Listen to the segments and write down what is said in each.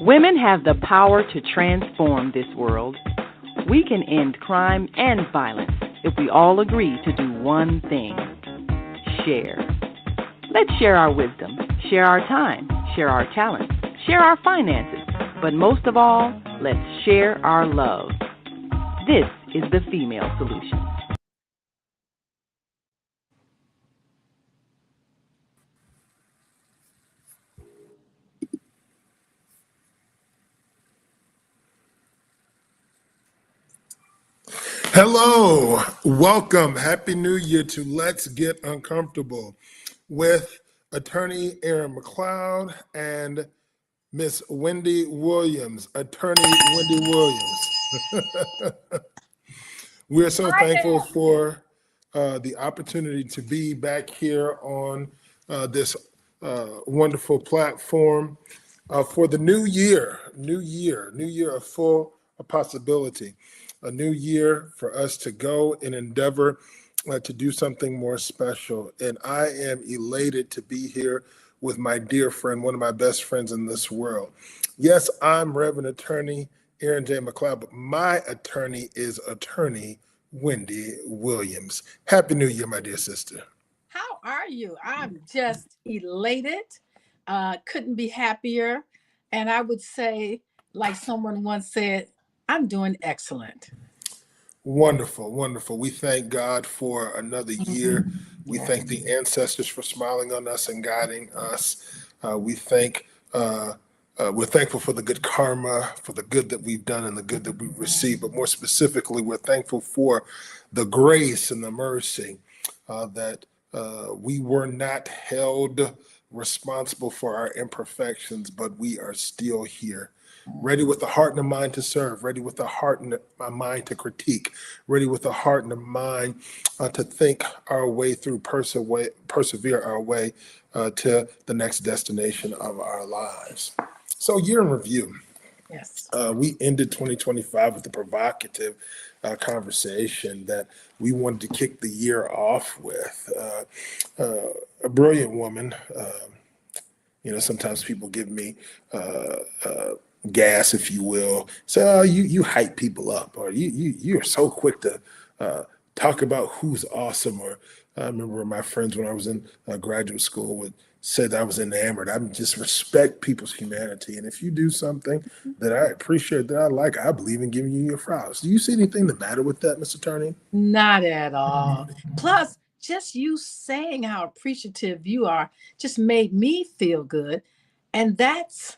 Women have the power to transform this world. We can end crime and violence if we all agree to do one thing: share. Let's share our wisdom, share our time, share our talents, share our finances, but most of all, let's share our love. This is the Female Solution. Hello, welcome, happy new year to Let's Get Uncomfortable with attorney Aaron McLeod and Miss Wende Williams, attorney Wende Williams. We're so thankful for the opportunity to be back here on this wonderful platform for the new year of full possibility, a new year for us to go and endeavor to do something more special. And I am elated to be here with my dear friend, one of my best friends in this world. Yes, I'm Reverend Attorney Aaron J. McLeod, but my attorney is attorney Wende Williams. Happy New Year, my dear sister. How are you? I'm just elated. Couldn't be happier. And I would say, like someone once said, I'm doing excellent. Wonderful, wonderful. We thank God for another year. We thank the ancestors for smiling on us and guiding us. We're thankful for the good karma, for the good that we've done and the good that we've received. But more specifically, we're thankful for the grace and the mercy that we were not held responsible for our imperfections, but we are still here, ready with a heart and a mind to serve, ready with a heart and a mind to critique, ready with a heart and a mind to think our way through, persevere our way to the next destination of our lives. So, year in review. Yes. We ended 2025 with a provocative conversation that we wanted to kick the year off with. A brilliant woman. Sometimes people give me gas, if you will. So you hype people up, or you're so quick to talk about who's awesome. Or I remember my friends when I was in graduate school would said I was enamored. I just respect people's humanity, and if you do something that I appreciate, that I like, I believe in giving you your flowers. Do you see anything the matter with that, Mr. Attorney? Not at all. Plus, just you saying how appreciative you are just made me feel good. And that's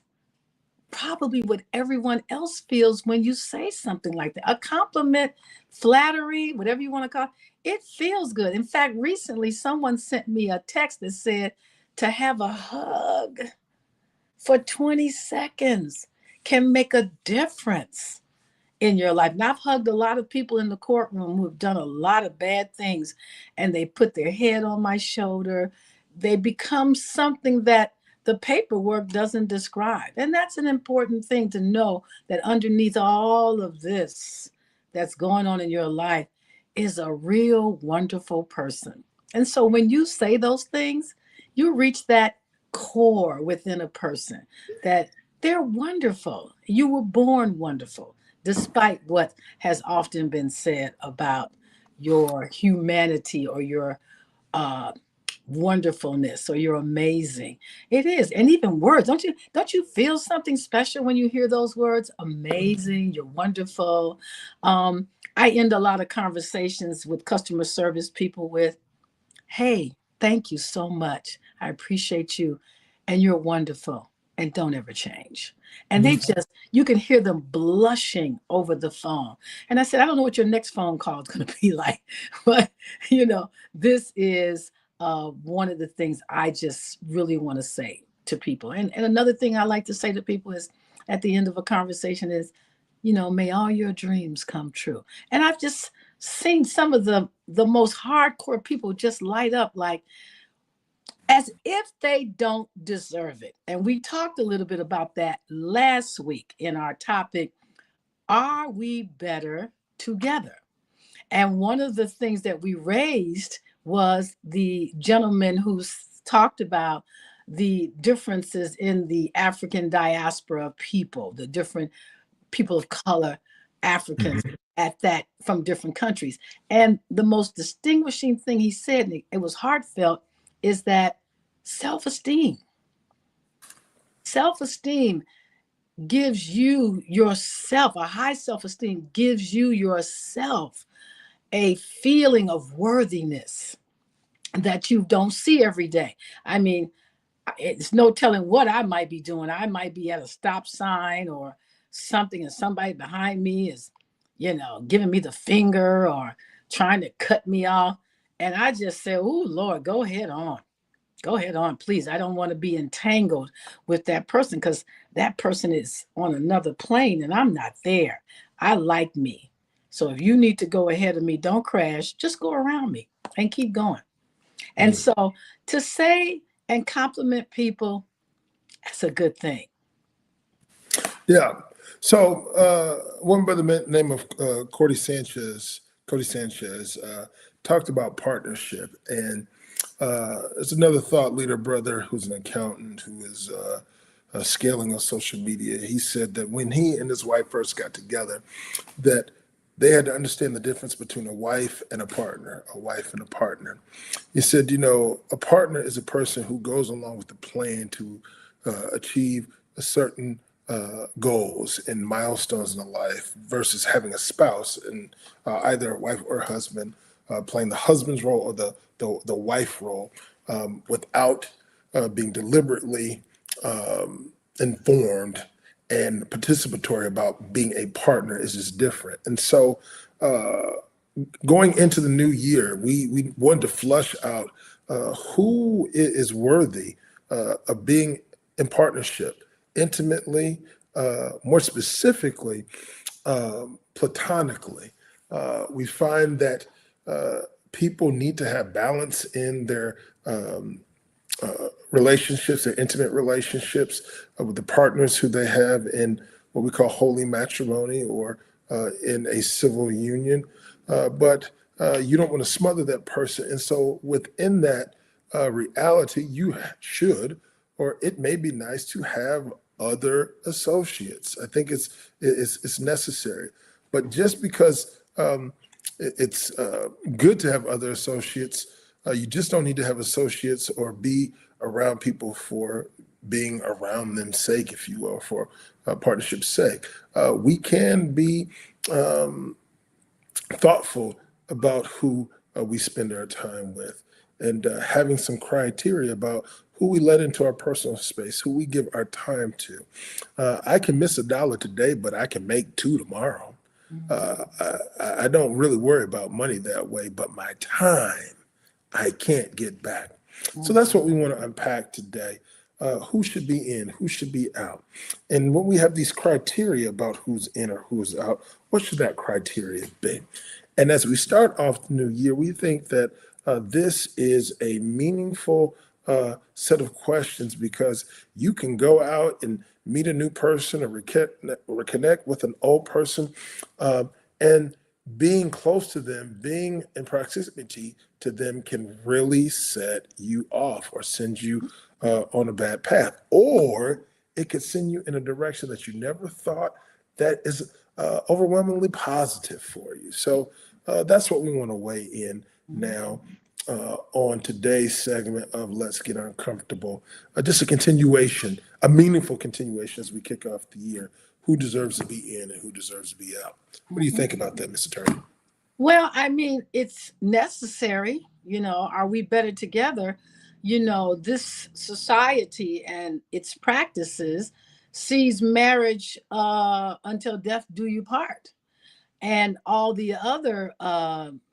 probably what everyone else feels when you say something like that. A compliment, flattery, whatever you want to call it feels good. In fact, recently someone sent me a text that said to have a hug for 20 seconds can make a difference in your life. And I've hugged a lot of people in the courtroom who have done a lot of bad things, and they put their head on my shoulder. They become something that the paperwork doesn't describe. And that's an important thing to know, that underneath all of this that's going on in your life is a real wonderful person. And so when you say those things, you reach that core within a person that they're wonderful. You were born wonderful, despite what has often been said about your humanity or your wonderfulness or you're amazing. It is. And even words, don't you feel something special when you hear those words? Amazing, you're wonderful. I end a lot of conversations with customer service people with, hey, thank you so much, I appreciate you, and you're wonderful, and don't ever change. And they just, you can hear them blushing over the phone. And I said, I don't know what your next phone call is going to be like, but this is one of the things I just really want to say to people. And another thing I like to say to people is at the end of a conversation is, may all your dreams come true. And I've just seen some of the most hardcore people just light up like as if they don't deserve it. And we talked a little bit about that last week in our topic, are we better together? And one of the things that we raised was the gentleman who talked about the differences in the African diaspora people, the different people of color, Africans at that from different countries. And the most distinguishing thing he said, and it was heartfelt, is that self-esteem. Self-esteem gives you yourself, a high self-esteem gives you yourself a feeling of worthiness that you don't see every day. I mean, it's no telling what I might be doing. I might be at a stop sign or something, and somebody behind me is, giving me the finger or trying to cut me off. And I just say, oh, Lord, go ahead on. Go ahead on, please. I don't want to be entangled with that person because that person is on another plane and I'm not there. I like me. So if you need to go ahead of me, don't crash, just go around me and keep going. And so to say and compliment people, that's a good thing. Yeah. So one by the name of Cody Sanchez talked about partnership, and there's another thought leader brother who's an accountant who is scaling on social media. He said that when he and his wife first got together, that they had to understand the difference between a wife and a partner, a wife and a partner. He said, a partner is a person who goes along with the plan to achieve a certain goals and milestones in the life versus having a spouse and either a wife or husband playing the husband's role or the wife role without being deliberately informed and participatory about being a partner is just different. And so going into the new year, we wanted to flush out who is worthy of being in partnership intimately, more specifically, platonically. We find that people need to have balance in their relationships, their intimate relationships with the partners who they have in what we call holy matrimony or in a civil union. But you don't want to smother that person. And so within that reality, you should, or it may be nice to have other associates. I think it's necessary. But just because it's good to have other associates, you just don't need to have associates or be around people for being around them's sake, if you will, for partnership's sake. We can be thoughtful about who we spend our time with and having some criteria about who we let into our personal space, who we give our time to. I can miss $1 today, but I can make 2 tomorrow. I don't really worry about money that way, but my time, I can't get back. So that's what we want to unpack today. Who should be in, who should be out. And when we have these criteria about who's in or who's out, what should that criteria be? And as we start off the new year, we think that this is a meaningful set of questions because you can go out and meet a new person or reconnect with an old person and being close to them, being in proximity to them can really set you off or send you on a bad path. Or it could send you in a direction that you never thought that is overwhelmingly positive for you. So that's what we want to weigh in now on today's segment of Let's Get Uncomfortable. Just a continuation, a meaningful continuation as we kick off the year. Who deserves to be in and who deserves to be out? What do you think about that, Mr. Attorney? Well, I mean, it's necessary. Are we better together? This society and its practices sees marriage until death do you part. And all the other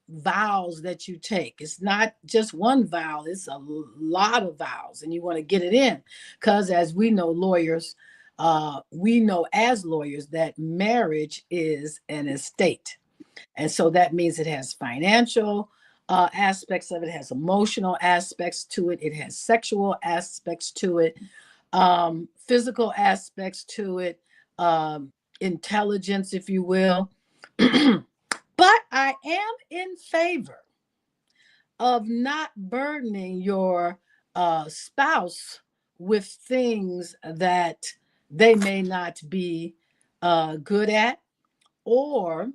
vows that you take. It's not just one vow, it's a lot of vows, and you want to get it in. Because as we know, lawyers, we know as lawyers that marriage is an estate. And so that means it has financial aspects of it, has emotional aspects to it, it has sexual aspects to it, physical aspects to it, intelligence, if you will. But I am in favor of not burdening your spouse with things that they may not be good at, or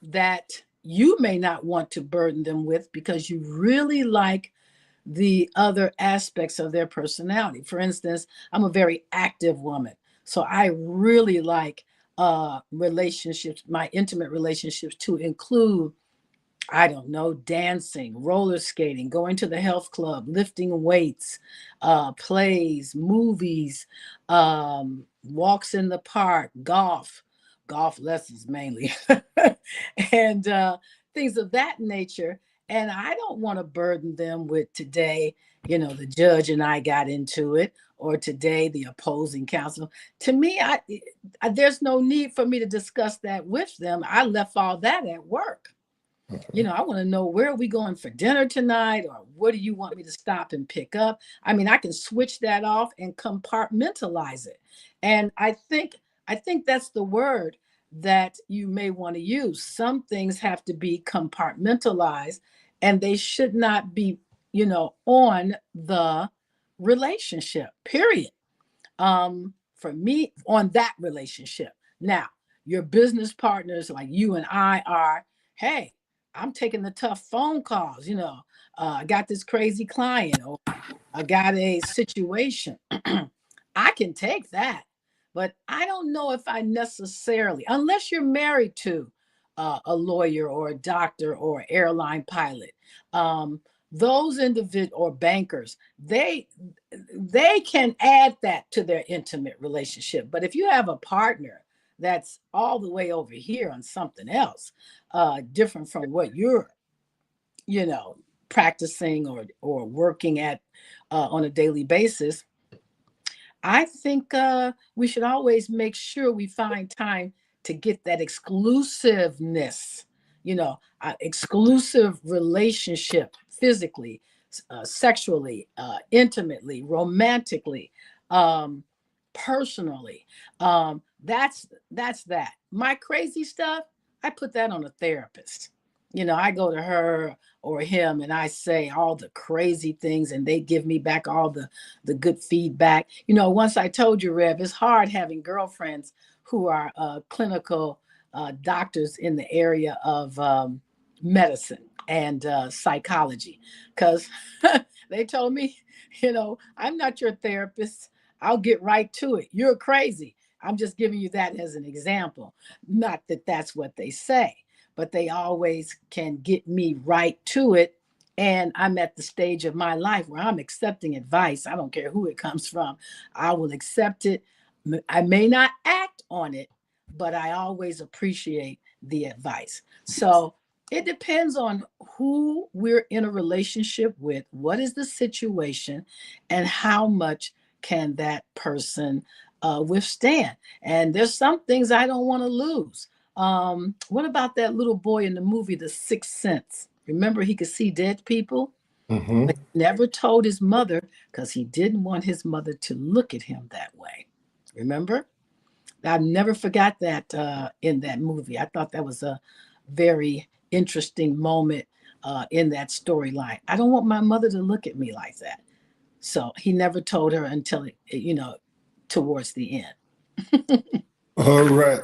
that you may not want to burden them with because you really like the other aspects of their personality. For instance, I'm a very active woman. So I really like relationships, my intimate relationships, to include, I don't know, dancing, roller skating, going to the health club, lifting weights, plays, movies, walks in the park, golf lessons mainly, and things of that nature. And I don't want to burden them with today, the judge and I got into it, or today the opposing counsel. To me, there's no need for me to discuss that with them. I left all that at work. I want to know, where are we going for dinner tonight, or what do you want me to stop and pick up? I mean, I can switch that off and compartmentalize it. And I think that's the word that you may want to use. Some things have to be compartmentalized, and they should not be, on the relationship, period. For me, on that relationship. Now, your business partners like you and I are, hey, I'm taking the tough phone calls, I got this crazy client, or I got a situation. I can take that, but I don't know if I necessarily, unless you're married to a lawyer or a doctor or airline pilot, those individuals, or bankers, they can add that to their intimate relationship. But if you have a partner that's all the way over here on something else, different from what you're, practicing or working at on a daily basis, I think we should always make sure we find time to get that exclusiveness, exclusive relationship, physically, sexually, intimately, romantically, um, personally. That's that. My crazy stuff, I put that on a therapist. I go to her or him and I say all the crazy things, and they give me back all the good feedback. Once I told you, Rev, it's hard having girlfriends who are clinical doctors in the area of medicine and psychology, because they told me, I'm not your therapist. I'll get right to it. You're crazy. I'm just giving you that as an example. Not that that's what they say, but they always can get me right to it. And I'm at the stage of my life where I'm accepting advice. I don't care who it comes from. I will accept it. I may not act on it, but I always appreciate the advice. So it depends on who we're in a relationship with, what is the situation, and how much can that person withstand. And there's some things I don't want to lose. What about that little boy in the movie, The Sixth Sense? Remember, he could see dead people, Mm-hmm. but he never told his mother because he didn't want his mother to look at him that way. Remember? I never forgot that in that movie. I thought that was a very interesting moment in that storyline. I don't want my mother to look at me like that. So he never told her until, towards the end. All right.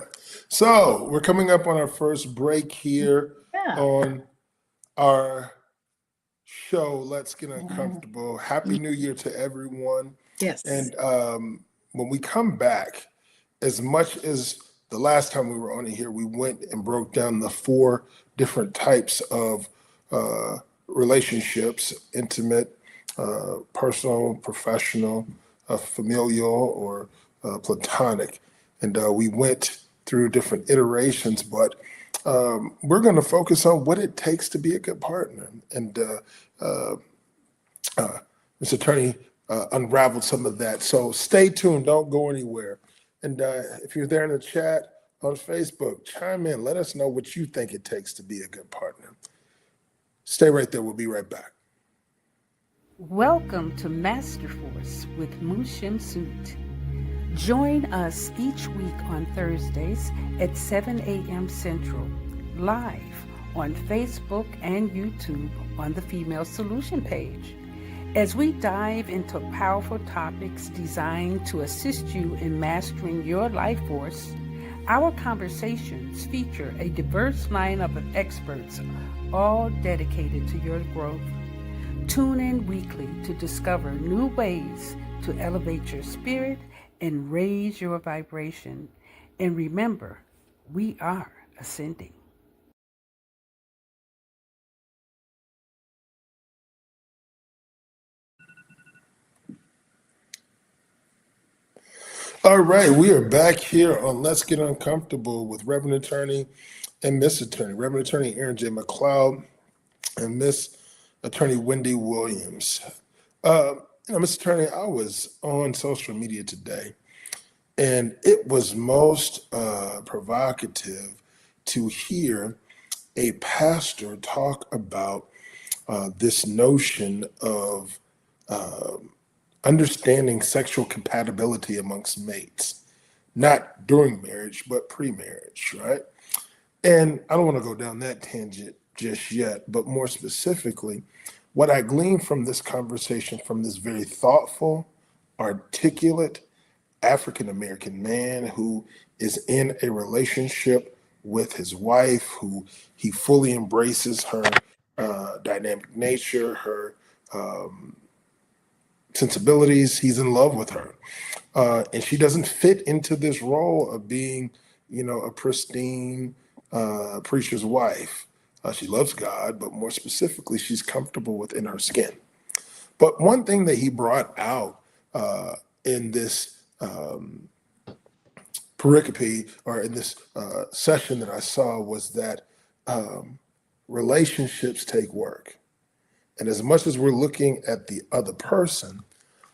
So we're coming up on our first break here Yeah. on our show, Let's Get Uncomfortable. Happy New Year to everyone. Yes. And when we come back, as much as the last time we were on here, we went and broke down the 4 different types of relationships: intimate, personal, professional, familial, or platonic. And we went through different iterations, but we're going to focus on what it takes to be a good partner. And Mr. Attorney unraveled some of that. So stay tuned. Don't go anywhere. And if you're there in the chat on Facebook, chime in. Let us know what you think it takes to be a good partner. Stay right there. We'll be right back. Welcome to Master Force with Mushim Suit. Join us each week on Thursdays at 7 a.m. Central, live on Facebook and YouTube on the Female Solution page. As we dive into powerful topics designed to assist you in mastering your life force, our conversations feature a diverse lineup of experts, all dedicated to your growth. Tune in weekly to discover new ways to elevate your spirit and raise your vibration. And remember, we are ascending. All right, we are back here on Let's Get Uncomfortable with Reverend Attorney and Miss Attorney, Reverend Attorney Aaron J. McLeod and Miss Attorney Wende Williams. Uh, Miss Attorney, I was on social media today, and it was most provocative to hear a pastor talk about this notion of understanding sexual compatibility amongst mates, not during marriage, but pre-marriage, right? And I don't want to go down that tangent just yet, but more specifically, what I gleaned from this conversation from this very thoughtful, articulate African American man who is in a relationship with his wife, who he fully embraces her dynamic nature, her um, sensibilities. He's in love with her. And she doesn't fit into this role of being, a pristine preacher's wife. She loves God, but more specifically, she's comfortable within her skin. But one thing that he brought out in this pericope or in this session that I saw was that relationships take work. And as much as we're looking at the other person,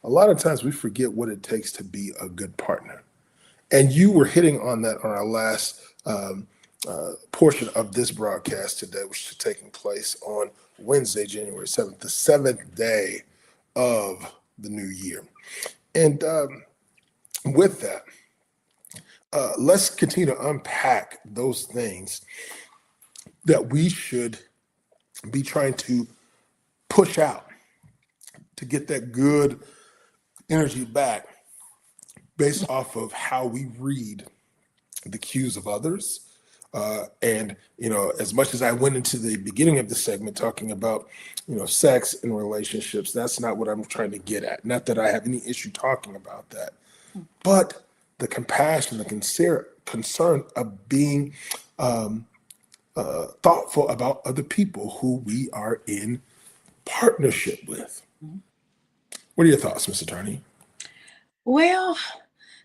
a lot of times we forget what it takes to be a good partner. And you were hitting on that on our last portion of this broadcast today, which is taking place on Wednesday, January 7th, the seventh day of the new year. And with that, let's continue to unpack those things that we should be trying to push out to get that good energy back based off of how we read the cues of others. And, as much as I went into the beginning of the segment talking about, sex and relationships, that's not what I'm trying to get at. Not that I have any issue talking about that, but the compassion, the concern of being thoughtful about other people who we are in partnership with. What are your thoughts, Mr. Attorney? Well,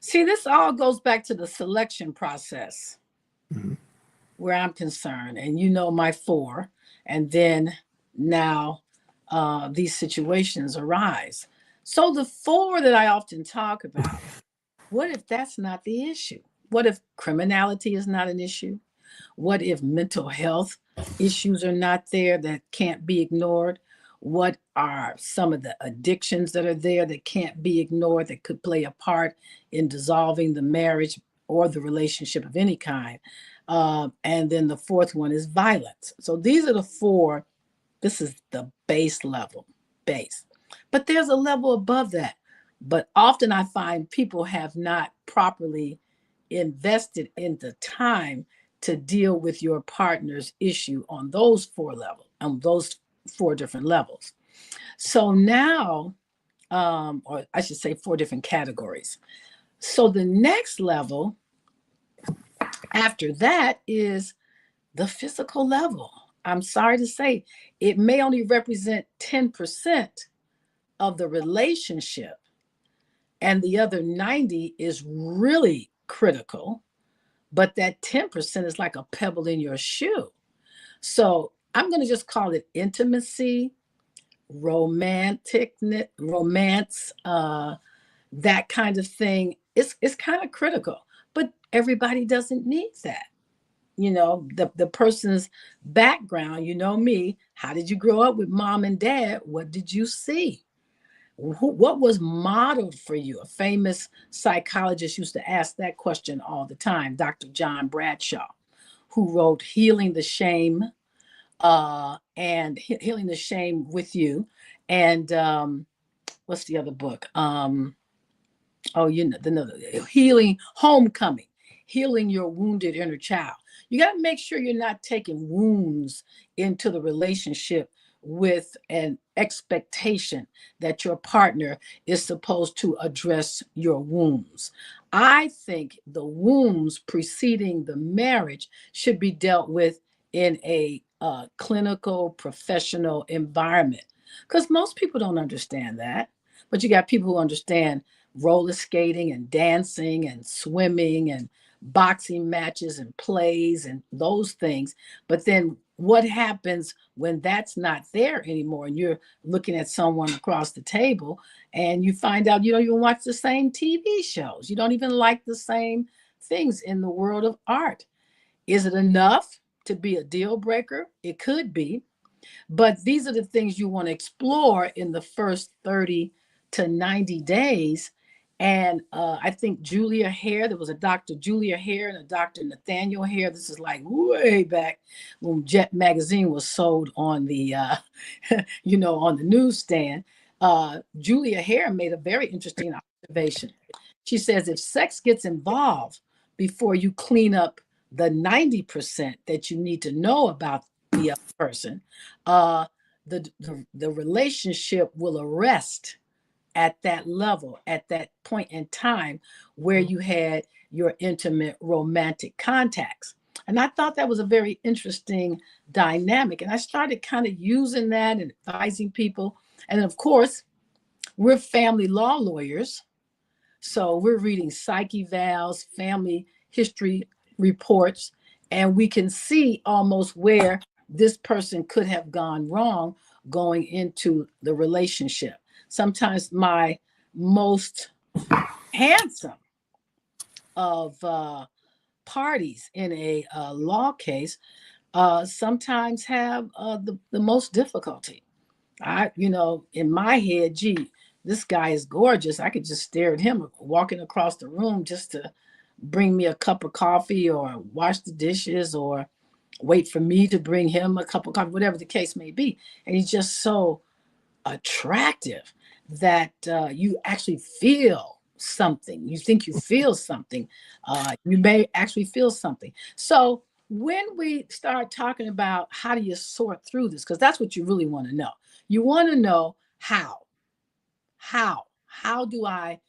see, this all goes back to the selection process Mhm. where I'm concerned. And my four. And then now these situations arise. So the four that I often talk about, what if that's not the issue? What if criminality is not an issue? What if mental health issues are not there that can't be ignored? What are some of the addictions that are there that can't be ignored that could play a part in dissolving the marriage or the relationship of any kind? And then the fourth one is violence. So these are the four. This is the base level, base. But there's a level above that. But often I find people have not properly invested in the time to deal with your partner's issue on those four levels, on those four different levels. So now, or I should say four different categories. So the next level after that is the physical level. I'm sorry to say, it may only represent 10% of the relationship, and the other 90 is really critical, but that 10% is like a pebble in your shoe. So I'm going to just call it intimacy, romance, that kind of thing. It's kind of critical, but everybody doesn't need that. The person's background, me, how did you grow up with mom and dad? What did you see? What was modeled for you? A famous psychologist used to ask that question all the time, Dr. John Bradshaw, who wrote Healing the Shame and Healing the Shame with You. And what's the other book? Oh, Healing Homecoming, Healing Your Wounded Inner Child. You got to make sure you're not taking wounds into the relationship with an expectation that your partner is supposed to address your wounds. I think the wounds preceding the marriage should be dealt with in a clinical, professional environment, because most people don't understand that. But you got people who understand roller skating and dancing and swimming and boxing matches and plays and those things. But then what happens when that's not there anymore and you're looking at someone across the table and you find out you don't even watch the same TV shows? You don't even like the same things in the world of art. Is it enough to be a deal breaker? It could be. But these are the things you want to explore in the first 30 to 90 days. And I think Julia Hare, there was a Dr. Julia Hare and a Dr. Nathaniel Hare. This is like way back when Jet Magazine was sold on the, on the newsstand. Julia Hare made a very interesting observation. She says, if sex gets involved before you clean up the 90% that you need to know about the other person, the relationship will arrest at that level, at that point in time where you had your intimate romantic contacts. And I thought that was a very interesting dynamic. And I started kind of using that and advising people. And of course, we're family law lawyers. So we're reading psych evals, family history reports, and we can see almost where this person could have gone wrong going into the relationship. Sometimes my most handsome of parties in a law case sometimes have the most difficulty. In my head, gee, this guy is gorgeous. I could just stare at him walking across the room just to bring me a cup of coffee or wash the dishes or wait for me to bring him a cup of coffee, whatever the case may be. And he's just so attractive that you actually feel something. You think you feel something. You may actually feel something. So when we start talking about how do you sort through this, because that's what you really want to know. You want to know how do I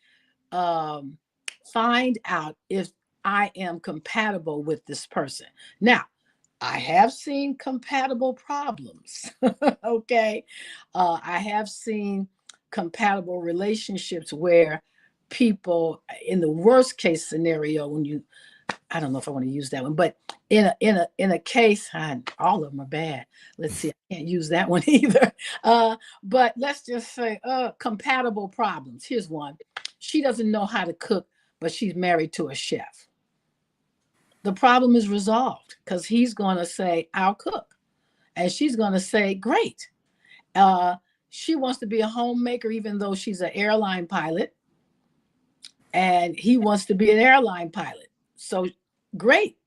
find out if I am compatible with this person? Now, I have seen compatible problems. Okay. I have seen compatible relationships where people, in the worst case scenario, when I don't know if I want to use that one, but in a case, all of them are bad. Let's see, I can't use that one either. But let's just say compatible problems. Here's one. She doesn't know how to cook, but she's married to a chef. The problem is resolved because he's going to say, I'll cook. And she's going to say, great. She wants to be a homemaker, even though she's an airline pilot. And he wants to be an airline pilot. So great.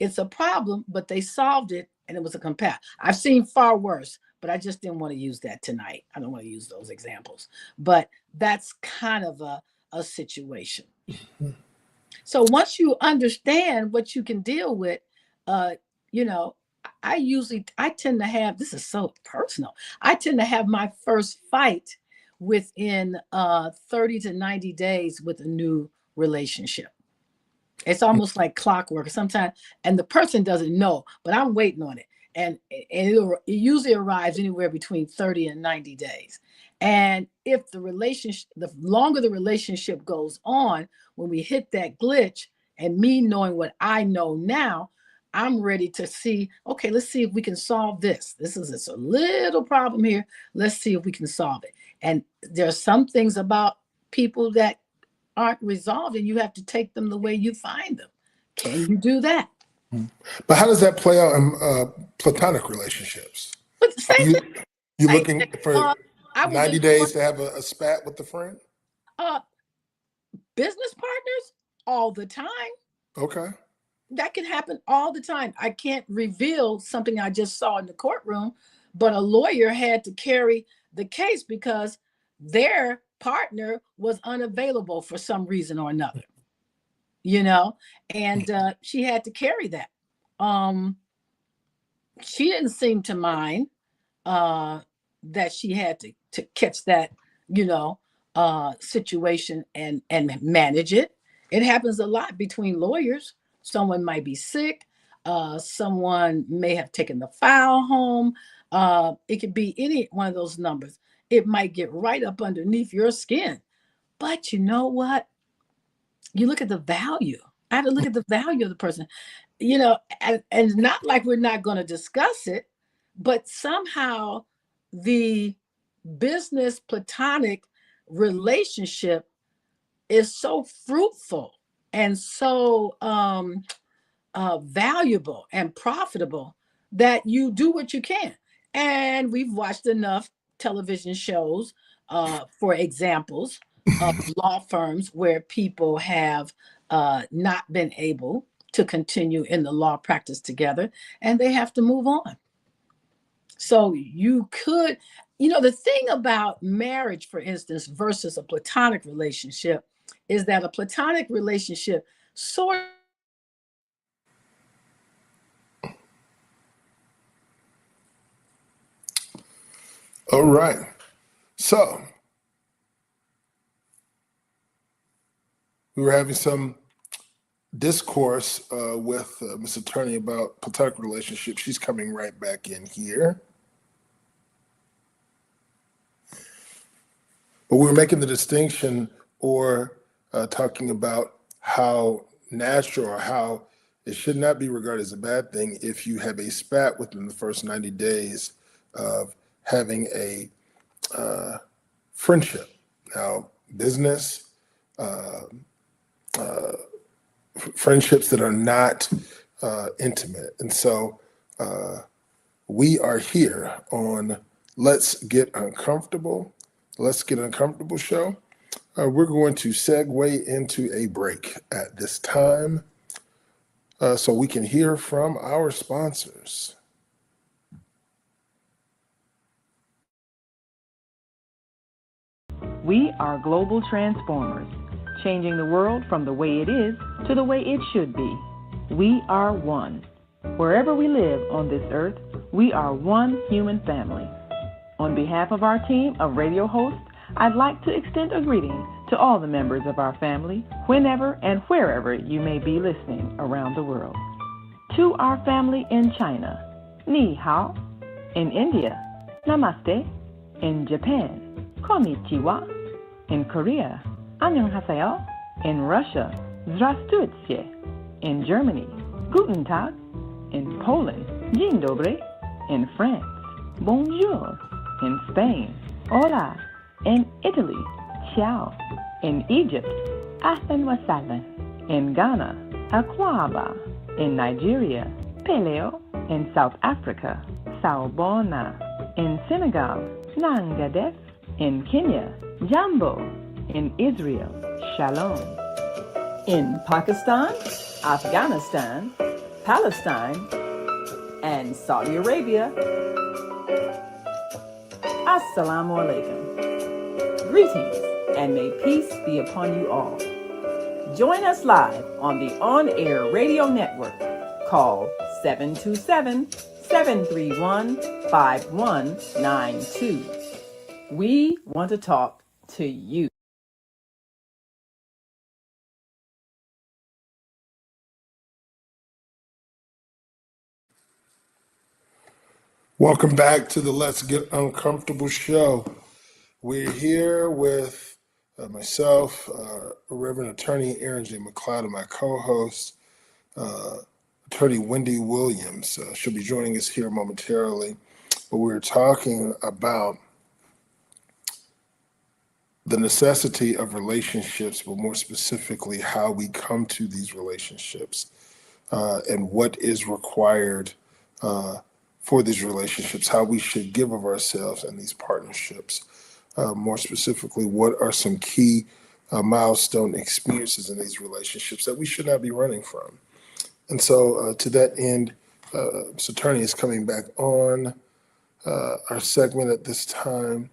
It's a problem, but they solved it and it was a compare. I've seen far worse, but I just didn't want to use that tonight. I don't want to use those examples. But that's kind of a situation. So once you understand what you can deal with, I tend to have, this is so personal, I tend to have my first fight within 30 to 90 days with a new relationship. It's almost like clockwork sometimes, and the person doesn't know, but I'm waiting on it. And it usually arrives anywhere between 30 and 90 days. And if the longer the relationship goes on, when we hit that glitch, and me knowing what I know now, I'm ready to see, okay, let's see if we can solve this. This is just a little problem here. Let's see if we can solve it. And there are some things about people that aren't resolved, and you have to take them the way you find them. Can you do that? But how does that play out in platonic relationships? But same thing. You looking for 90 days to have a spat with the friend? Business partners all the time. Okay. that can happen all the time. I can't reveal something I just saw in the courtroom, but a lawyer had to carry the case because their partner was unavailable for some reason or another, you know, and she had to carry that. Um, she didn't seem to mind uh, that she had to catch that, you know, situation and manage it. It happens a lot between lawyers. Someone might be sick. Someone may have taken the file home. It could be any one of those numbers. It might get right up underneath your skin. But you know what? You look at the value. I had to look at the value of the person, you know, and not like we're not going to discuss it, but somehow the business platonic relationship is so fruitful and so valuable and profitable that you do what you can. And we've watched enough television shows for examples of law firms where people have not been able to continue in the law practice together and they have to move on. So you could, you know, the thing about marriage, for instance, versus a platonic relationship is that a platonic relationship sort of All right. So we were having some discourse with Ms. Attorney about platonic relationships. She's coming right back in here. But we were making the distinction or talking about how natural or how it should not be regarded as a bad thing if you have a spat within the first 90 days of having a friendship. Now, business, friendships that are not intimate. And so we are here on Let's Get Uncomfortable. Let's Get Uncomfortable show. We're going to segue into a break at this time so we can hear from our sponsors. We are global transformers, changing the world from the way it is to the way it should be. We are one. Wherever we live on this earth, we are one human family. On behalf of our team of radio hosts, I'd like to extend a greeting to all the members of our family, whenever and wherever you may be listening around the world. To our family in China, Ni Hao. In India, Namaste. In Japan, Konnichiwa. In Korea, Annyeonghaseyo. In Russia, Здравствуйте. In Germany, Guten Tag. In Poland, Dzień dobry. In France, Bonjour. In Spain, Hola. In Italy, Ciao. In Egypt, Ahlan wa sahlan. In Ghana, Akwaba. In Nigeria, Peleo. In South Africa, Sawubona. In Senegal, Nangadef. In Kenya, Jambo. In Israel, Shalom. In Pakistan, Afghanistan, Palestine, and Saudi Arabia, Assalamu alaikum. Greetings, and may peace be upon you all. Join us live on the on-air radio network called 727-731-5192. We want to talk to you. Welcome back to the Let's Get Uncomfortable show. We're here with myself, Reverend Attorney Aaron J. McLeod, and my co-host, Attorney Wende Williams. She'll be joining us here momentarily. But we're talking about the necessity of relationships, but more specifically, how we come to these relationships and what is required for these relationships, how we should give of ourselves in these partnerships. More specifically, what are some key milestone experiences in these relationships that we should not be running from? And so to that end, Mr. Attorney is coming back on our segment at this time.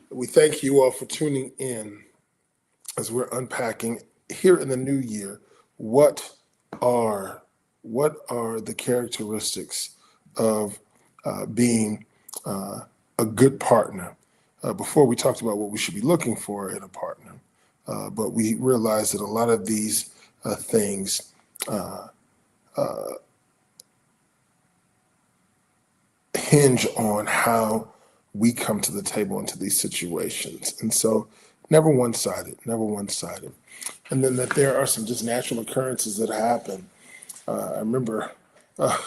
We thank you all for tuning in as we're unpacking here in the new year. What are the characteristics of being a good partner? Before we talked about what we should be looking for in a partner, but we realized that a lot of these things hinge on how we come to the table into these situations. And so never one-sided, never one-sided. And then that there are some just natural occurrences that happen. I remember a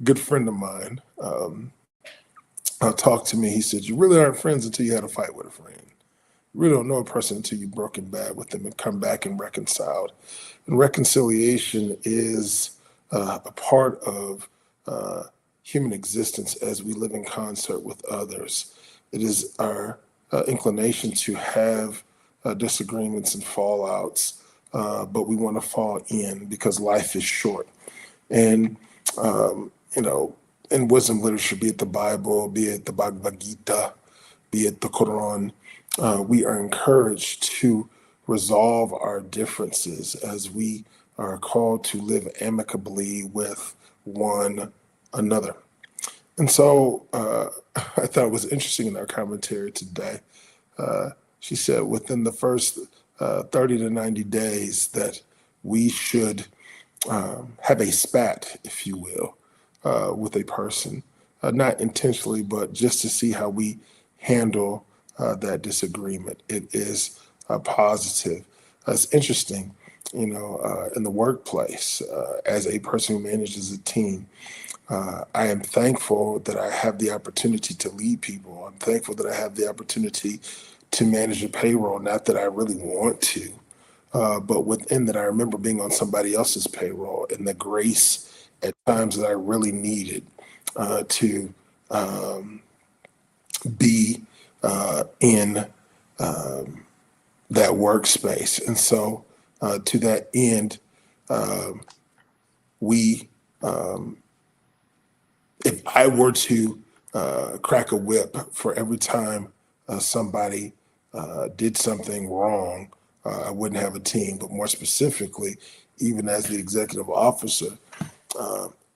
good friend of mine talked to me. He said, you really aren't friends until you had a fight with a friend. You really don't know a person until you've broken bad with them and come back and reconciled. And reconciliation is a part of human existence as we live in concert with others. It is our inclination to have disagreements and fallouts, but we want to fall in because life is short. And, in wisdom literature, be it the Bible, be it the Bhagavad Gita, be it the Quran, we are encouraged to resolve our differences as we are called to live amicably with one another. And so I thought it was interesting in our commentary today. She said within the first 30 to 90 days that we should have a spat, if you will, with a person, not intentionally, but just to see how we handle that disagreement. It is positive. It's interesting, in the workplace, as a person who manages a team, I am thankful that I have the opportunity to lead people. I'm thankful that I have the opportunity to manage a payroll, not that I really want to, but within that, I remember being on somebody else's payroll and the grace at times that I really needed to be in that workspace. And so to that end, we, if I were to crack a whip for every time somebody did something wrong, I wouldn't have a team. But more specifically, even as the executive officer,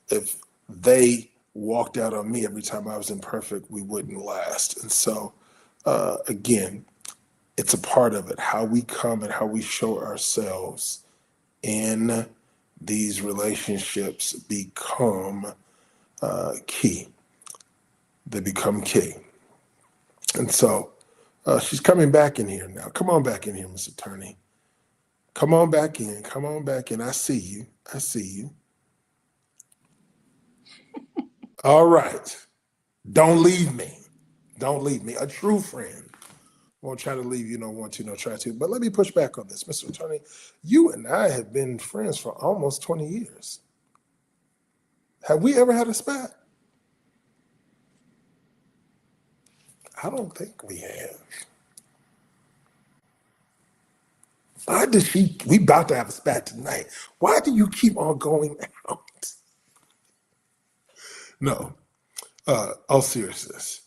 if they walked out on me every time I was imperfect, we wouldn't last. And so, again, it's a part of it, how we come and how we show ourselves in these relationships become key. They become key. And so she's coming back in here now. Come on back in here, Mr. Attorney. Come on back in. Come on back in. I see you. I see you. All right. Don't leave me. Don't leave me. A true friend won't try to leave you, don't want to, no try to. But let me push back on this. Mr. Attorney, you and I have been friends for almost 20 years. Have we ever had a spat? I don't think we have. Why does we about to have a spat tonight. Why do you keep on going out? No, all seriousness.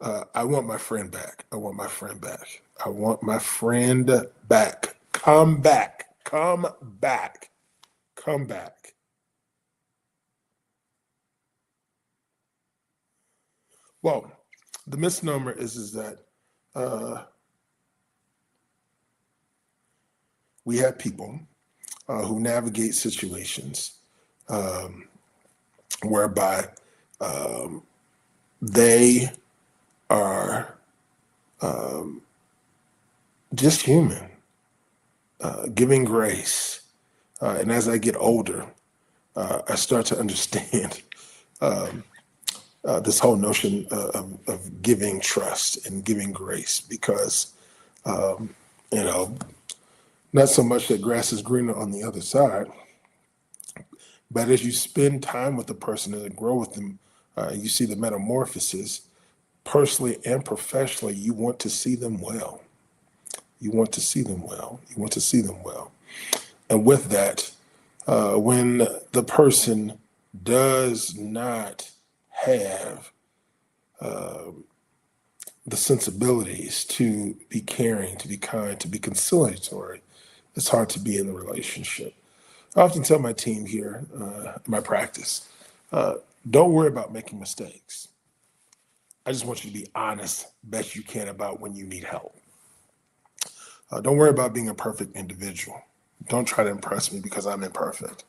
I want my friend back. I want my friend back. I want my friend back. Come back. Come back. Come back. Well, the misnomer is that we have people who navigate situations whereby they are just human, giving grace. And as I get older, I start to understand this whole notion of giving trust and giving grace because, not so much that grass is greener on the other side, but as you spend time with the person and grow with them, you see the metamorphosis personally and professionally. You want to see them well. You want to see them well. You want to see them well. And with that, when the person does not have the sensibilities to be caring, to be kind, to be conciliatory, it's hard to be in the relationship. I often tell my team here in my practice, don't worry about making mistakes. I just want you to be honest, best you can, about when you need help. Don't worry about being a perfect individual. Don't try to impress me because I'm imperfect.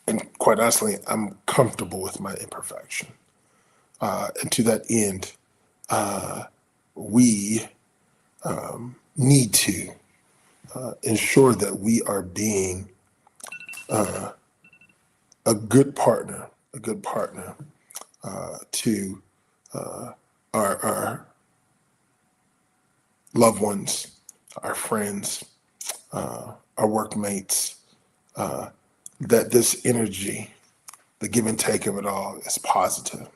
And quite honestly, I'm comfortable with my imperfection. And to that end, we need to ensure that we are being a good partner to our loved ones, our friends, our workmates, that this energy, the give and take of it all, is positive.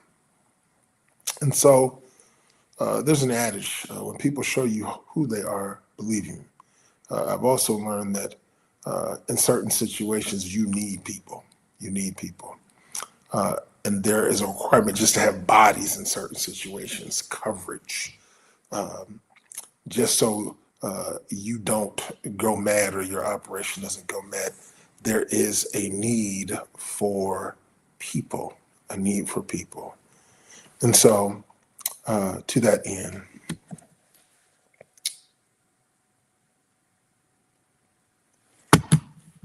And so there's an adage, when people show you who they are, believe you. I've also learned that in certain situations, you need people. You need people. And there is a requirement just to have bodies in certain situations, coverage, just so you don't go mad or your operation doesn't go mad. There is a need for people, a need for people. And so to that end,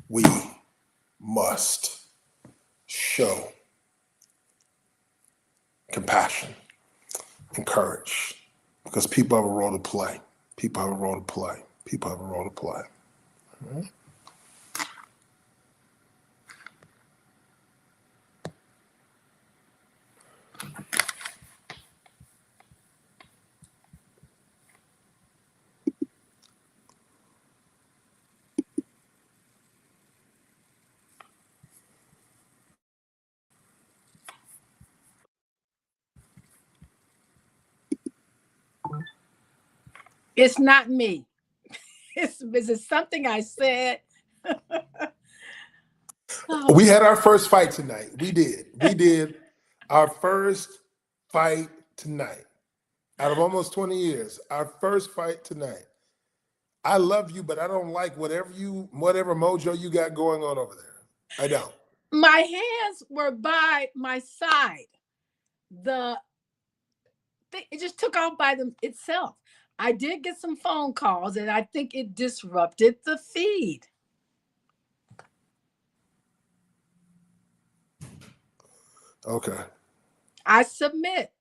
we must show compassion and courage because people have a role to play. People have a role to play. People have a role to play. All right? It's not me. Is it something I said? Oh, We had our first fight tonight. We did. We did our first fight tonight. Out of almost 20 years, our first fight tonight. I love you, but I don't like whatever mojo you got going on over there. I don't. my hands were by my side. It just took off by them itself. I did get some phone calls, and I think it disrupted the feed. Okay. I submit.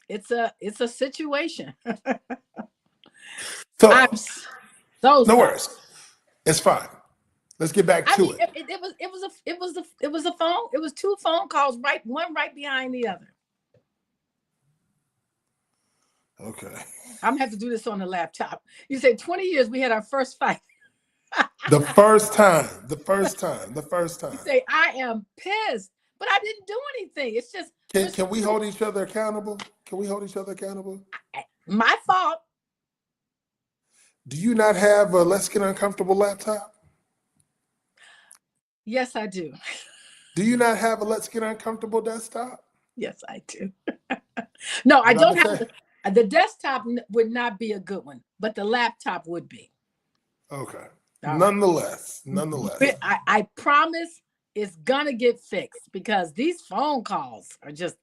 It's a situation. So I'm so no sorry. worries. It's fine. Let's get back to it. It was a phone. It was two phone calls, one right behind the other. Okay. I'm gonna have to do this on the laptop. You say 20 years we had our first fight. The first time. You say I am pissed, but I didn't do anything. It's just Can we hold each other accountable? Can we hold each other accountable? my fault. Do you not have a Let's Get Uncomfortable laptop? Yes, I do. Do you not have a Let's Get Uncomfortable desktop? Yes, I do. No, I don't have the desktop would not be a good one, but the laptop would be. Okay. All Nonetheless. right. I promise it's gonna get fixed because these phone calls are just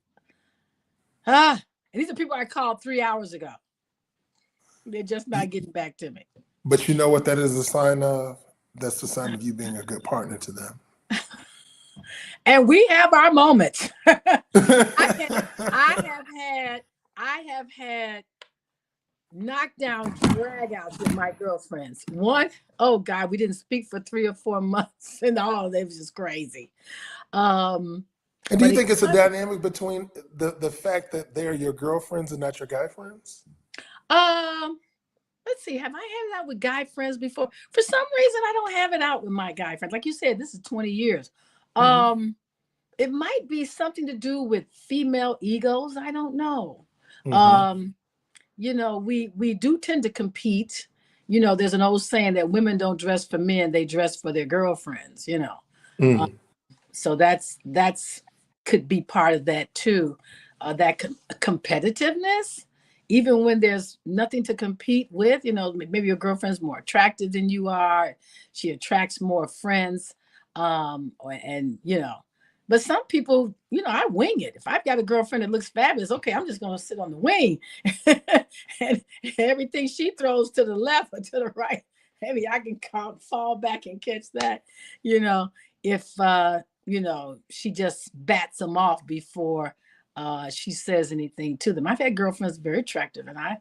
and these are people I called 3 hours ago. They're just not getting back to me. But you know what that is a sign of? That's the sign of you being a good partner to them. And we have our moments. I have had knockdown dragouts with my girlfriends. One, oh God, we didn't speak for 3 or 4 months, and all it was just crazy. And do you think it's a dynamic between the fact that they're your girlfriends and not your guy friends? Let's see. Have I had it out with guy friends before? For some reason, I don't have it out with my guy friends. Like you said, this is 20 years. Mm-hmm. It might be something to do with female egos. I don't know. Mm-hmm. You know, we do tend to compete. You know, there's an old saying that women don't dress for men; they dress for their girlfriends. You know, So that's could be part of that too. That competitiveness, even when there's nothing to compete with. Maybe your girlfriend's more attractive than you are. She attracts more friends, and But some people, I wing it. If I've got a girlfriend that looks fabulous, okay, I'm just gonna sit on the wing, and everything she throws to the left or to the right, maybe I can fall back and catch that. If she just bats them off before she says anything to them. I've had girlfriends very attractive, and I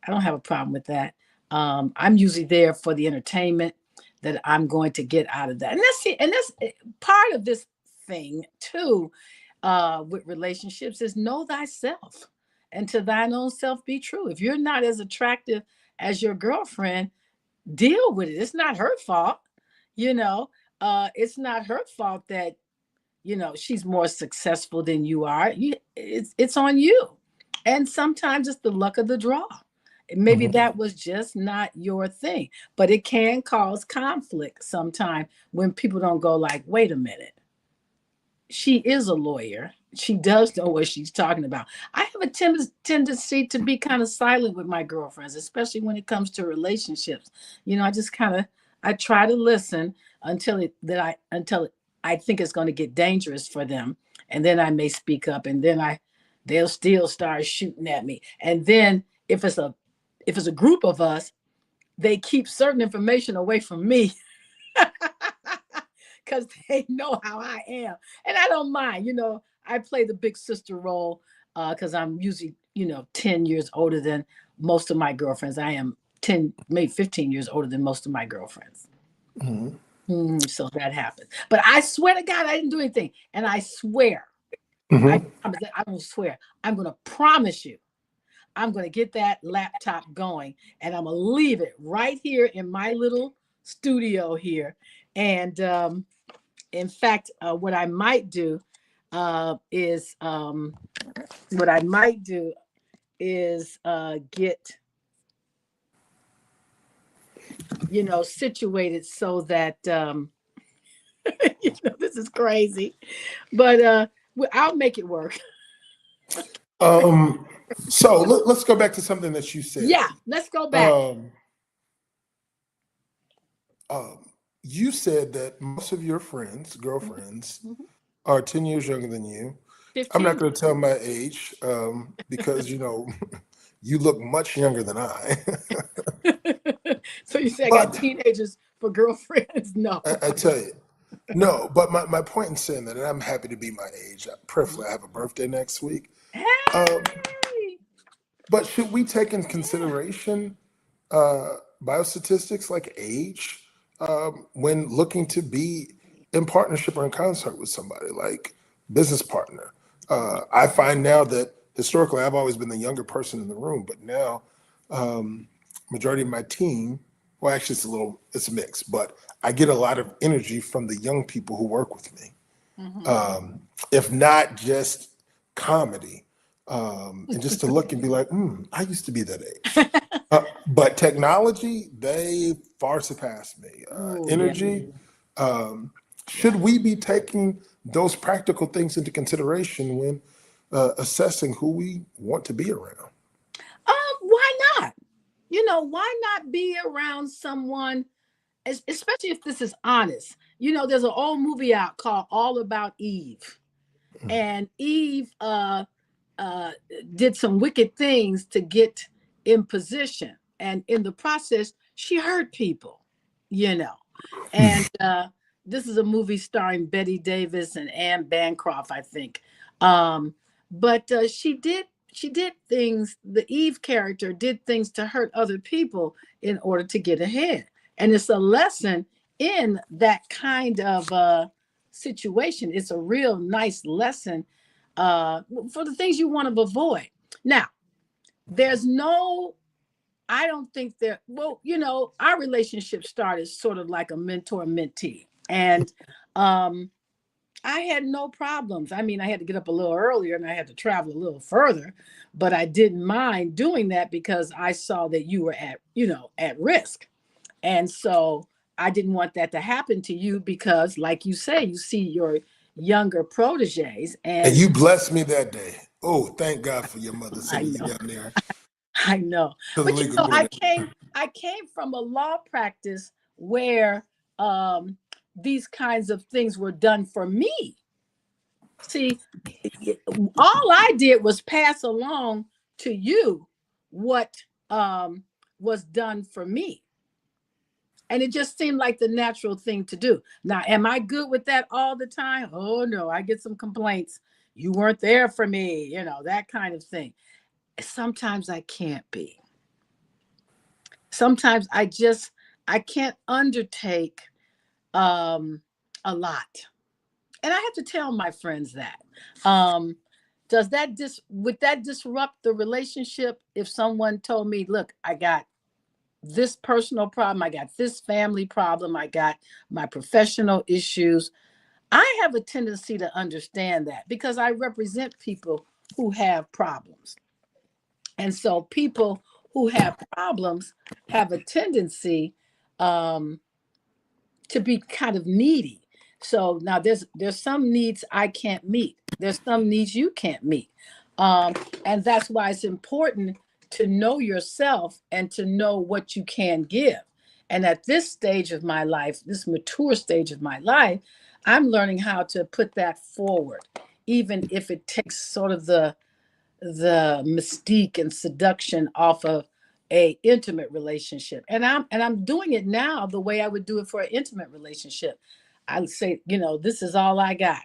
don't have a problem with that. I'm usually there for the entertainment that I'm going to get out of that, and that's part of this thing too. With relationships is know thyself, and to thine own self be true. If you're not as attractive as your girlfriend, deal with it. It's not her fault. It's not her fault that she's more successful than you are. It's on you. And sometimes it's the luck of the draw. Maybe that was just not your thing, but it can cause conflict sometimes when people don't go like, wait a minute, she is a lawyer, she does know what she's talking about. I have a tendency to be kind of silent with my girlfriends, especially when it comes to relationships. I try to listen until I think it's going to get dangerous for them, and then I may speak up, and then they'll still start shooting at me. And then if it's a group of us, they keep certain information away from me because they know how I am, and I don't mind. I play the big sister role because I'm usually 10 years older than most of my girlfriends. I am 10, maybe 15 years older than most of my girlfriends. So that happens. But I swear to God, I didn't do anything. And I swear, I don't swear. I'm going to promise you, I'm going to get that laptop going, and I'm going to leave it right here in my little studio here. And in fact, what I might do is get situated so that this is crazy, but I'll make it work. So let's go back to something that you said. Yeah, let's go back. You said that most of your girlfriends, are 10 years younger than you. 15. I'm not going to tell my age because you look much younger than I. So you say I got teenagers for girlfriends? No. I tell you. No, but my point in saying that, and I'm happy to be my age. Preferably, I have a birthday next week. Hey! But should we take in consideration biostatistics like age when looking to be in partnership or in concert with somebody, like business partner? I find now that historically I've always been the younger person in the room, but now majority of my team, well, actually it's a mix, but I get a lot of energy from the young people who work with me. If not just comedy, and just to look and be like, I used to be that age. But technology, they far surpass me. Energy. Should we be taking those practical things into consideration when assessing who we want to be around? Why not? Why not be around someone, especially if this is honest? There's an old movie out called All About Eve. And Eve did some wicked things to get in position. And in the process, she hurt people, And this is a movie starring Betty Davis and Anne Bancroft, I think. But she did things, the Eve character did things to hurt other people in order to get ahead. And it's a lesson in that kind of situation. It's a real nice lesson for the things you want to avoid. Now, I don't think our relationship started sort of like a mentor-mentee. And I had no problems. I mean, I had to get up a little earlier and I had to travel a little further, but I didn't mind doing that because I saw that you were at risk. And so I didn't want that to happen to you because, like you say, you see your younger proteges, And and you blessed me that day. Oh, thank God for your mother I sending you know, down there I know. to the But legal court. I came from a law practice where these kinds of things were done for me. See, all I did was pass along to you what was done for me. And it just seemed like the natural thing to do. Now, am I good with that all the time? Oh, no, I get some complaints. You weren't there for me, that kind of thing. Sometimes I can't be. Sometimes I can't undertake a lot. And I have to tell my friends that. Would that disrupt the relationship if someone told me, look, I got this personal problem, I got this family problem, I got my professional issues. I have a tendency to understand that because I represent people who have problems. And so people who have problems have a tendency um, to be kind of needy. So now there's some needs I can't meet. There's some needs you can't meet. And that's why it's important to know yourself and to know what you can give. And at this stage of my life, this mature stage of my life, I'm learning how to put that forward, even if it takes sort of the mystique and seduction off of a intimate relationship. And I'm doing it now the way I would do it for an intimate relationship. I would say, this is all I got.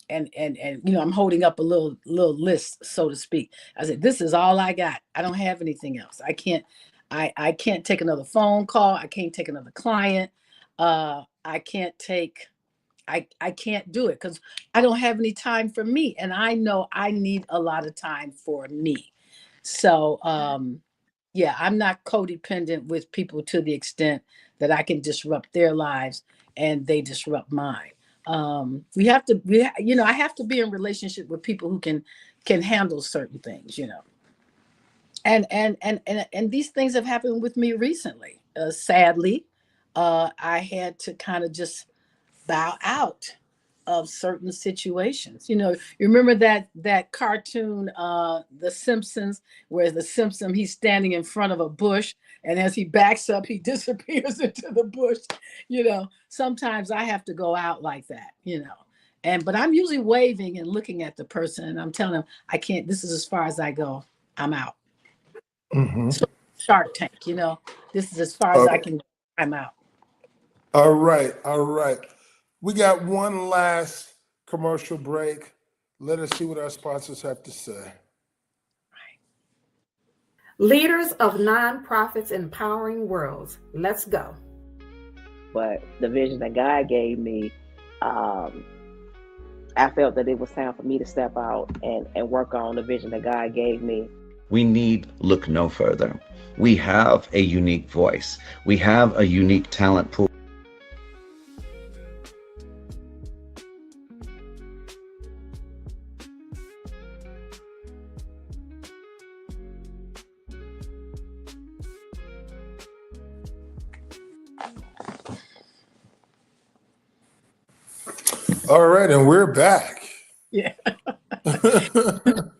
And I'm holding up a little list, so to speak. I said, this is all I got. I don't have anything else. I can't take another phone call. I can't take another client. I can't take I can't do it because I don't have any time for me. And I know I need a lot of time for me. So yeah, I'm not codependent with people to the extent that I can disrupt their lives and they disrupt mine. I have to be in relationship with people who can handle certain things, and these things have happened with me recently. Sadly, I had to kind of just bow out of certain situations. You remember that cartoon, The Simpsons, where the Simpson, he's standing in front of a bush, and as he backs up, he disappears into the bush. Sometimes I have to go out like that. But I'm usually waving and looking at the person, and I'm telling them, I can't. This is as far as I go. I'm out. Mm-hmm. So Shark Tank, this is as far as I can. I'm out. All right. We got one last commercial break. Let us see what our sponsors have to say. Leaders of nonprofits empowering worlds. Let's go. But the vision that God gave me, I felt that it was time for me to step out and work on the vision that God gave me. We need look no further. We have a unique voice. We have a unique talent pool. All right, and we're back. Yeah.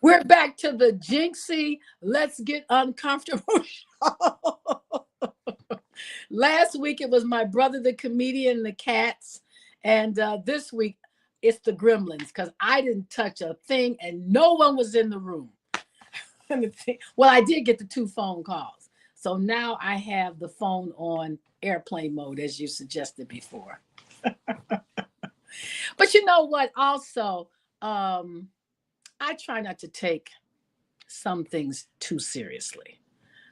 We're back to the Jinxie Let's Get Uncomfortable show. Last week it was my brother, the comedian, the cats. And this week it's the gremlins, because I didn't touch a thing and no one was in the room. Well, I did get the 2 phone calls. So now I have the phone on airplane mode, as you suggested before. But you know what? Also, I try not to take some things too seriously,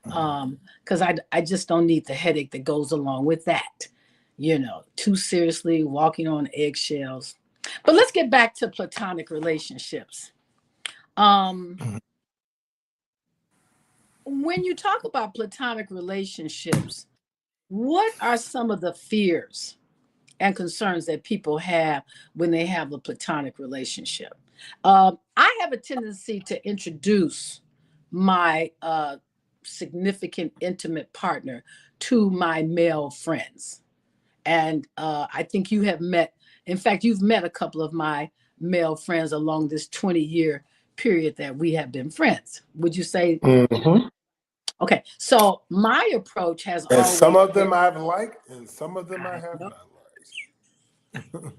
because I just don't need the headache that goes along with that. Too seriously, walking on eggshells. But let's get back to platonic relationships. When you talk about platonic relationships, what are some of the fears and concerns that people have when they have a platonic relationship? I have a tendency to introduce my significant intimate partner to my male friends. And I think you have met, in fact, you've met a couple of my male friends along this 20-year period that we have been friends. Would you say? Mm-hmm. Okay. So my approach has And some always of been, them I've liked, and some of them I I have know, not liked.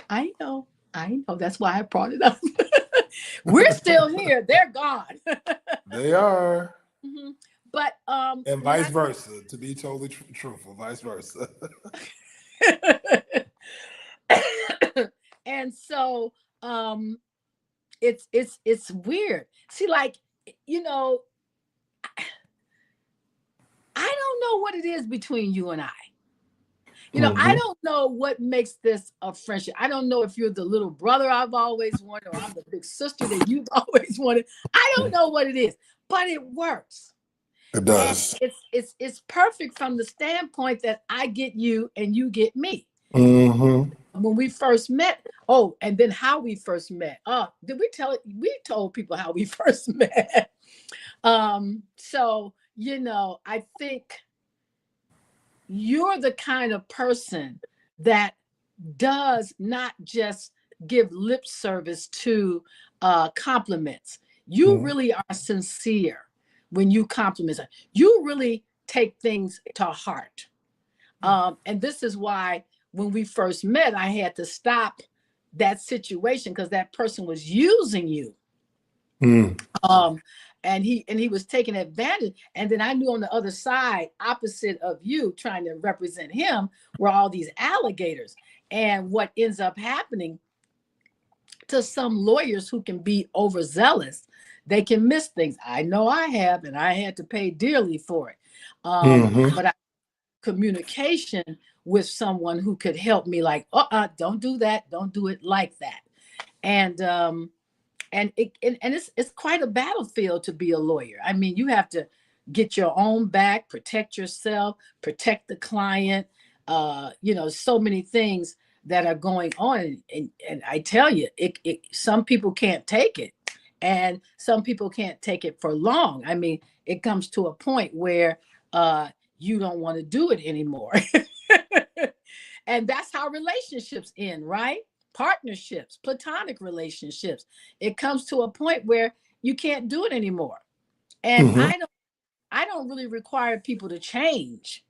I know. That's why I brought it up. We're still here. They're gone. They are. Mhm. But And when vice I versa, to be totally truthful, vice versa. and so it's weird. See, like, you know, I don't know what it is between you and I. I Mm-hmm. don't know what makes this a friendship. I don't know if you're the little brother I've always wanted, or I'm the big sister that you've always wanted. I don't know what it is, but it works. It And does. it's perfect from the standpoint that I get you and you get me. Mm-hmm. When we first met, oh, and then how we first met. Did we tell it? We told people how we first met. So I think you're the kind of person that does not just give lip service to compliments. You Mm-hmm. really are sincere when you compliment. You really take things to heart. And this is why when we first met, I had to stop that situation because that person was using you. Mm-hmm. Um, and he was taking advantage. And then I knew on the other side, opposite of you, trying to represent him, were all these alligators. And what ends up happening to some lawyers who can be overzealous, they can miss things. I know I have, and I had to pay dearly for it. Mm-hmm. But communication with someone who could help me, like, don't do that, don't do it like that. And it's quite a battlefield to be a lawyer. I mean, you have to get your own back, protect yourself, protect the client. So many things that are going on, and I tell you, some people can't take it, and some people can't take it for long. I mean, it comes to a point where you don't want to do it anymore. And that's how relationships end, right? Partnerships, platonic relationships. It comes to a point where you can't do it anymore. And Mm-hmm. I don't really require people to change.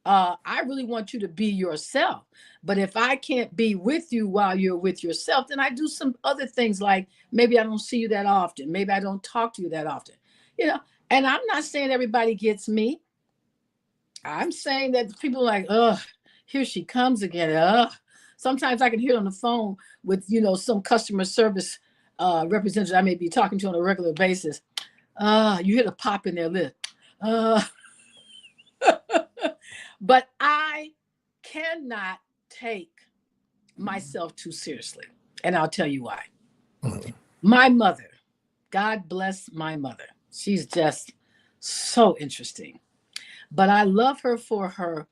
I really want you to be yourself. But if I can't be with you while you're with yourself, then I do some other things, like maybe I don't see you that often. Maybe I don't talk to you that often. You know, and I'm not saying everybody gets me. I'm saying that people are like, ugh, here she comes again. Ugh. Sometimes I can hear on the phone with, some customer service representative I may be talking to on a regular basis. You hear the pop in their lip. Uh, but I cannot take myself too seriously. And I'll tell you why. Mm-hmm. My mother, God bless my mother. She's just so interesting. But I love her for her,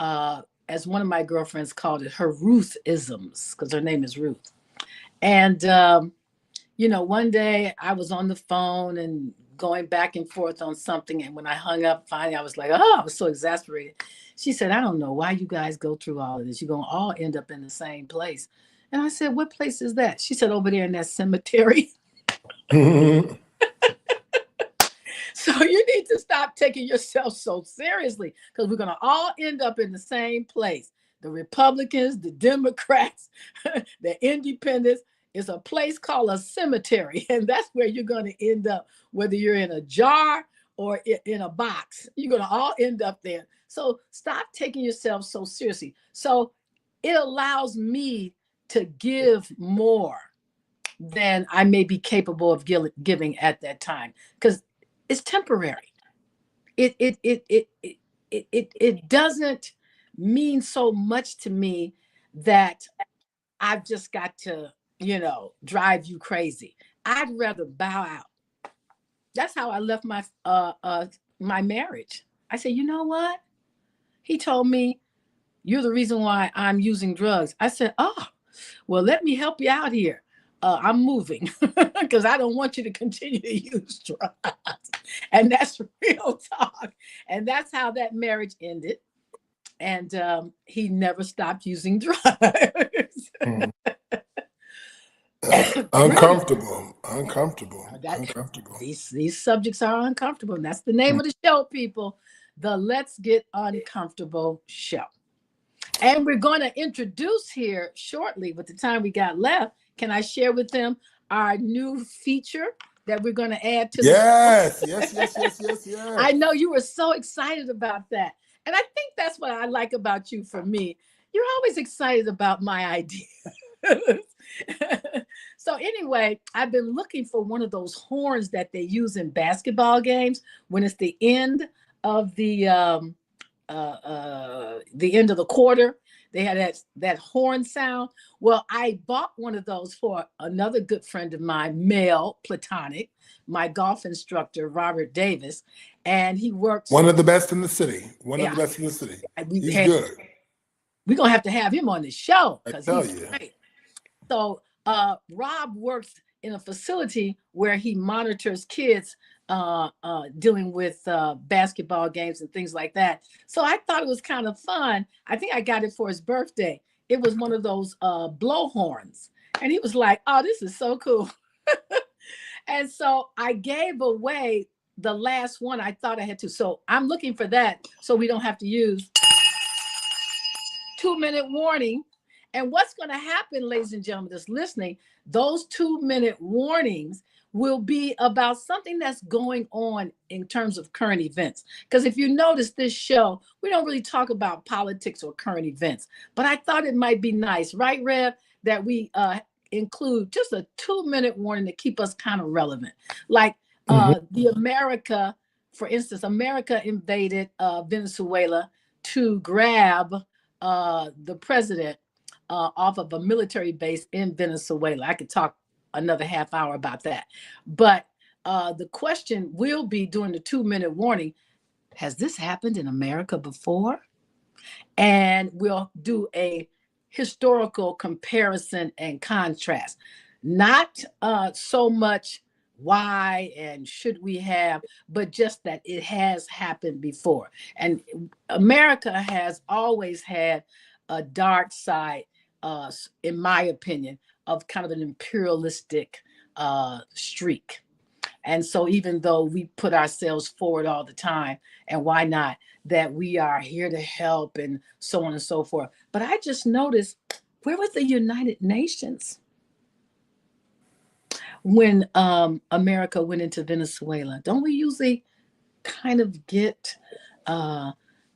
as one of my girlfriends called it, her Ruth-isms, because her name is Ruth. And, one day I was on the phone and going back and forth on something. And when I hung up, finally, I was like, I was so exasperated. She said, I don't know why you guys go through all of this. You're going to all end up in the same place. And I said, what place is that? She said, over there in that cemetery. Mm-hmm. So you need to stop taking yourself so seriously, because we're going to all end up in the same place. The Republicans, the Democrats, the independents. It's a place called a cemetery, and that's where you're going to end up, whether you're in a jar or in a box. You're going to all end up there. So stop taking yourself so seriously. So it allows me to give more than I may be capable of giving at that time, because it's temporary. It doesn't mean so much to me that I've just got to, drive you crazy. I'd rather bow out. That's how I left my marriage. I said, you know what? He told me, you're the reason why I'm using drugs. I said, oh, well, let me help you out here. I'm moving because I don't want you to continue to use drugs. And that's real talk. And that's how that marriage ended. And he never stopped using drugs. Mm. Brilliant. Uncomfortable. That these subjects are uncomfortable. And that's the name of the show, people. The Let's Get Uncomfortable show. And we're going to introduce here shortly, with the time we got left. Can I share with them our new feature that we're going to add to the Yes. I know you were so excited about that. And I think that's what I like about you. For me, you're always excited about my ideas. So anyway, I've been looking for one of those horns that they use in basketball games when it's the end of the end of the quarter. They had that horn sound. Well, I bought one of those for another good friend of mine, male, platonic, my golf instructor, Robert Davis. And he works. One of the best in the city. He's good. We're going to have him on the show because he's you. Great. So Rob works in a facility where he monitors kids dealing with basketball games and things like that. So I thought it was kind of fun. I think I got it for his birthday. It was one of those blow horns. And he was like, oh, this is so cool. And so I gave away the last one. I thought I had to. So I'm looking for that so we don't have to use 2-minute warning. And what's going to happen, ladies and gentlemen, that's listening, those 2-minute warnings will be about something that's going on in terms of current events. Because if you notice this show, we don't really talk about politics or current events. But I thought it might be nice, right, Rev, that we include just a 2-minute warning to keep us kind of relevant. Like the America, for instance, America invaded Venezuela to grab the president off of a military base in Venezuela. I could talk another half hour about that. But the question will be during the 2-minute warning, has this happened in America before? And we'll do a historical comparison and contrast. Not so much why and should we have, but just that it has happened before. And America has always had a dark side, in my opinion, of kind of an imperialistic streak. And so even though we put ourselves forward all the time, and why not, that we are here to help and so on and so forth. But I just noticed, where was the United Nations when America went into Venezuela? Don't we usually kind of get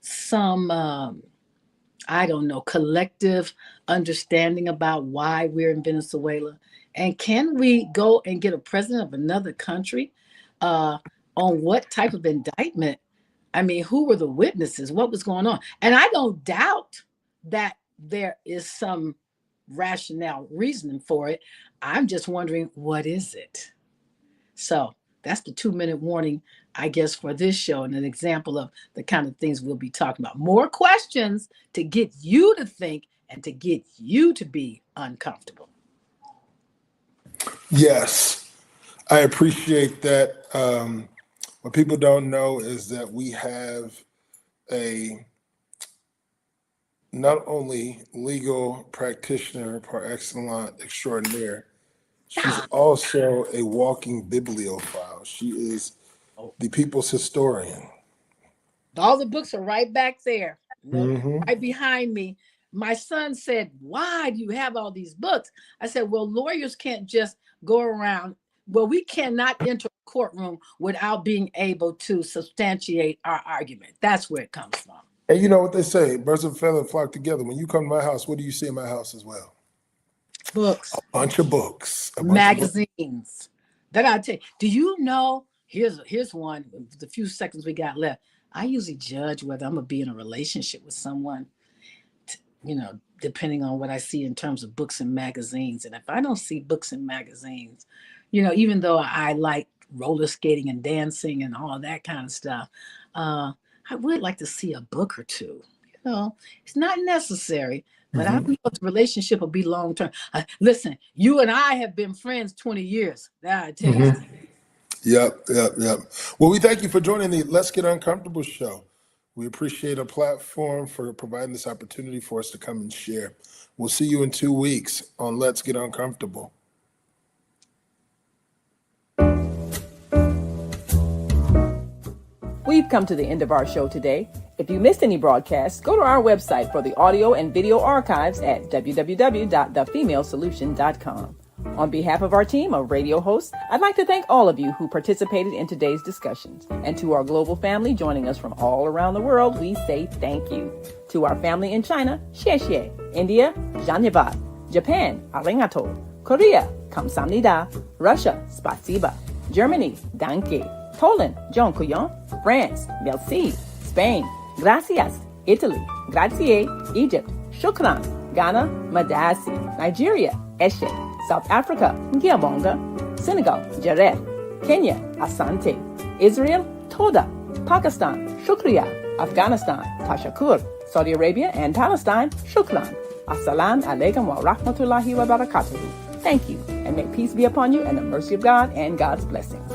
some, I don't know, collective understanding about why we're in Venezuela? And can we go and get a president of another country on what type of indictment? I mean, who were the witnesses? What was going on? And I don't doubt that there is some rationale reasoning for it. I'm just wondering, what is it? So that's the 2-minute warning, I guess, for this show, and an example of the kind of things we'll be talking about. More questions to get you to think and to get you to be uncomfortable. Yes, I appreciate that. What people don't know is that we have a not only legal practitioner par excellence extraordinaire, she's also a walking bibliophile. She is the people's historian. All the books are right back there, right behind me. My son said, why do you have all these books? I said, well, lawyers can't just go around. Well, we cannot enter a courtroom without being able to substantiate our argument. That's where it comes from. And you know what they say, birds of a feather flock together. When you come to my house, what do you see in my house as well? Books. A bunch of books. Magazines. That I tell you. Do you know, here's one, the few seconds we got left. I usually judge whether I'm going to be in a relationship with someone, you know, depending on what I see in terms of books and magazines. And if I don't see books and magazines, you know, even though I like roller skating and dancing and all that kind of stuff, I would like to see a book or two. You know, it's not necessary, but I don't know if the relationship will be long term. Listen, you and I have been friends 20 years. That I tell you. Yep. Well, we thank you for joining the Let's Get Uncomfortable show. We appreciate a platform for providing this opportunity for us to come and share. We'll see you in 2 weeks on Let's Get Uncomfortable. We've come to the end of our show today. If you missed any broadcasts, go to our website for the audio and video archives at www.thefemalesolution.com. On behalf of our team of radio hosts, I'd like to thank all of you who participated in today's discussions. And to our global family joining us from all around the world, we say thank you. To our family in China, xie xie. India, zhanyavad. Japan, arigato. Korea, kamsamnida. Russia, spasiba. Germany, danke. Poland, dziękuję. France, merci. Spain, gracias. Italy, grazie. Egypt, shukran. Ghana, madasi. Nigeria, eshe. South Africa, ngiyabonga. Senegal, jareh. Kenya, asante. Israel, toda. Pakistan, shukriya. Afghanistan, tashakur. Saudi Arabia and Palestine, shukran. Assalamu alaikum wa rahmatullahi wa barakatuhu. Thank you, and may peace be upon you and the mercy of God and God's blessings.